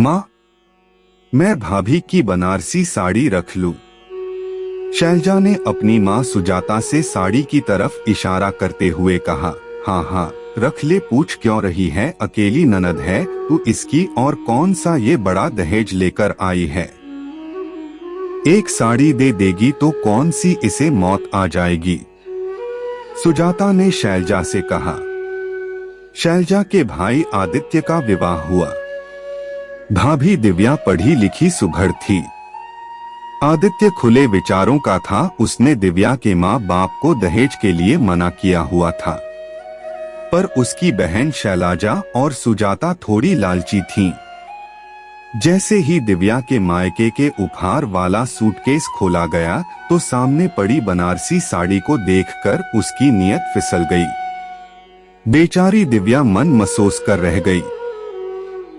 माँ, मैं भाभी की बनारसी साड़ी रख लूं? शैलजा ने अपनी माँ सुजाता से साड़ी की तरफ इशारा करते हुए कहा। हाँ हाँ, रख ले, पूछ क्यों रही है, अकेली ननद है तू इसकी, और कौन सा ये बड़ा दहेज लेकर आई है? एक साड़ी दे देगी तो कौन सी इसे मौत आ जाएगी? सुजाता ने शैलजा से कहा। शैलजा के भाई आदित्य का विवाह हुआ। भाभी दिव्या पढ़ी लिखी सुघड़ थी। आदित्य खुले विचारों का था। उसने दिव्या के माँ बाप को दहेज के लिए मना किया हुआ था, पर उसकी बहन शैलजा और सुजाता थोड़ी लालची थीं। जैसे ही दिव्या के मायके के उपहार वाला सूटकेस खोला गया तो सामने पड़ी बनारसी साड़ी को देखकर उसकी नीयत फिसल गई। बेचारी दिव्या मन महसूस कर रह गई।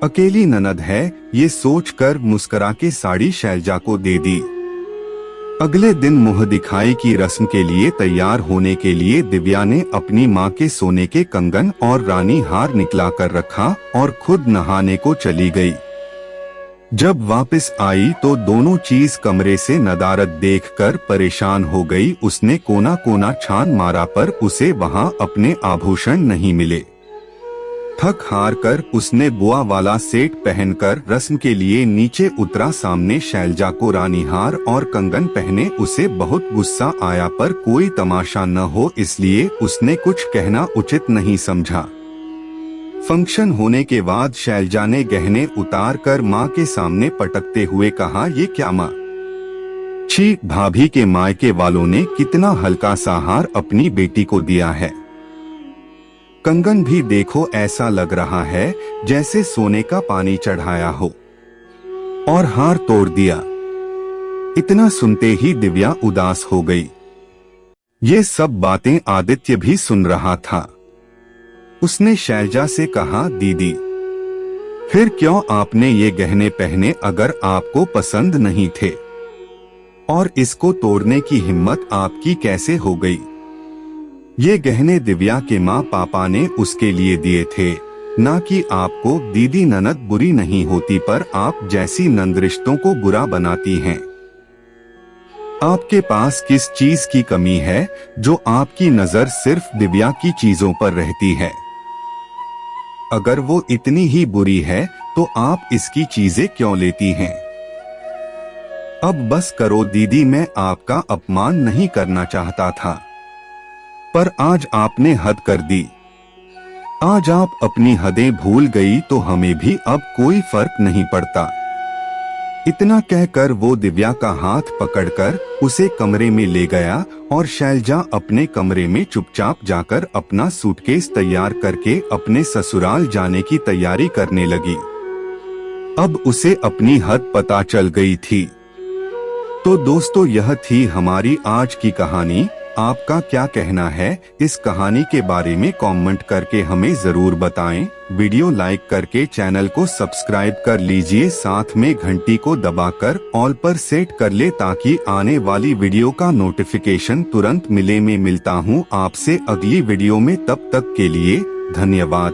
अकेली ननद है, ये सोचकर मुस्कुरा के साड़ी शैलजा को दे दी। अगले दिन मुंह दिखाई की रस्म के लिए तैयार होने के लिए दिव्या ने अपनी माँ के सोने के कंगन और रानी हार निकला कर रखा और खुद नहाने को चली गई। जब वापस आई तो दोनों चीज कमरे से नदारद देखकर परेशान हो गई। उसने कोना कोना छान मारा पर उसे वहां अपने आभूषण नहीं मिले। थक हार कर उसने बुआ वाला सेट पहनकर रस्म के लिए नीचे उतरा। सामने शैलजा को रानीहार और कंगन पहने उसे बहुत गुस्सा आया, पर कोई तमाशा न हो इसलिए उसने कुछ कहना उचित नहीं समझा। फंक्शन होने के बाद शैलजा ने गहने उतार कर माँ के सामने पटकते हुए कहा, ये क्या माँ? छी, भाभी के मायके वालों ने कितना हल्का सा हार अपनी बेटी को दिया है। कंगन भी देखो, ऐसा लग रहा है जैसे सोने का पानी चढ़ाया हो, और हार तोड़ दिया। इतना सुनते ही दिव्या उदास हो गई। ये सब बातें आदित्य भी सुन रहा था। उसने शैलजा से कहा, दीदी फिर क्यों आपने ये गहने पहने अगर आपको पसंद नहीं थे? और इसको तोड़ने की हिम्मत आपकी कैसे हो गई? ये गहने दिव्या के माँ पापा ने उसके लिए दिए थे, ना कि आपको। दीदी, ननद बुरी नहीं होती, पर आप जैसी नंद रिश्तों को बुरा बनाती हैं। आपके पास किस चीज की कमी है जो आपकी नजर सिर्फ दिव्या की चीजों पर रहती है? अगर वो इतनी ही बुरी है तो आप इसकी चीजें क्यों लेती हैं? अब बस करो दीदी, मैं आपका अपमान नहीं करना चाहता था, पर आज आपने हद कर दी। आज आप अपनी हदें भूल गई तो हमें भी अब कोई फर्क नहीं पड़ता। इतना कहकर वो दिव्या का हाथ पकड़कर उसे कमरे में ले गया और शैलजा अपने कमरे में चुपचाप जाकर अपना सूटकेस तैयार करके अपने ससुराल जाने की तैयारी करने लगी। अब उसे अपनी हद पता चल गई थी। तो दोस्तों, यह थी हमारी आज की कहानी। आपका क्या कहना है इस कहानी के बारे में कमेंट करके हमें जरूर बताएं। वीडियो लाइक करके चैनल को सब्सक्राइब कर लीजिए, साथ में घंटी को दबाकर ऑल पर सेट कर ले ताकि आने वाली वीडियो का नोटिफिकेशन तुरंत मिले। मैं मिलता हूं आपसे अगली वीडियो में, तब तक के लिए धन्यवाद।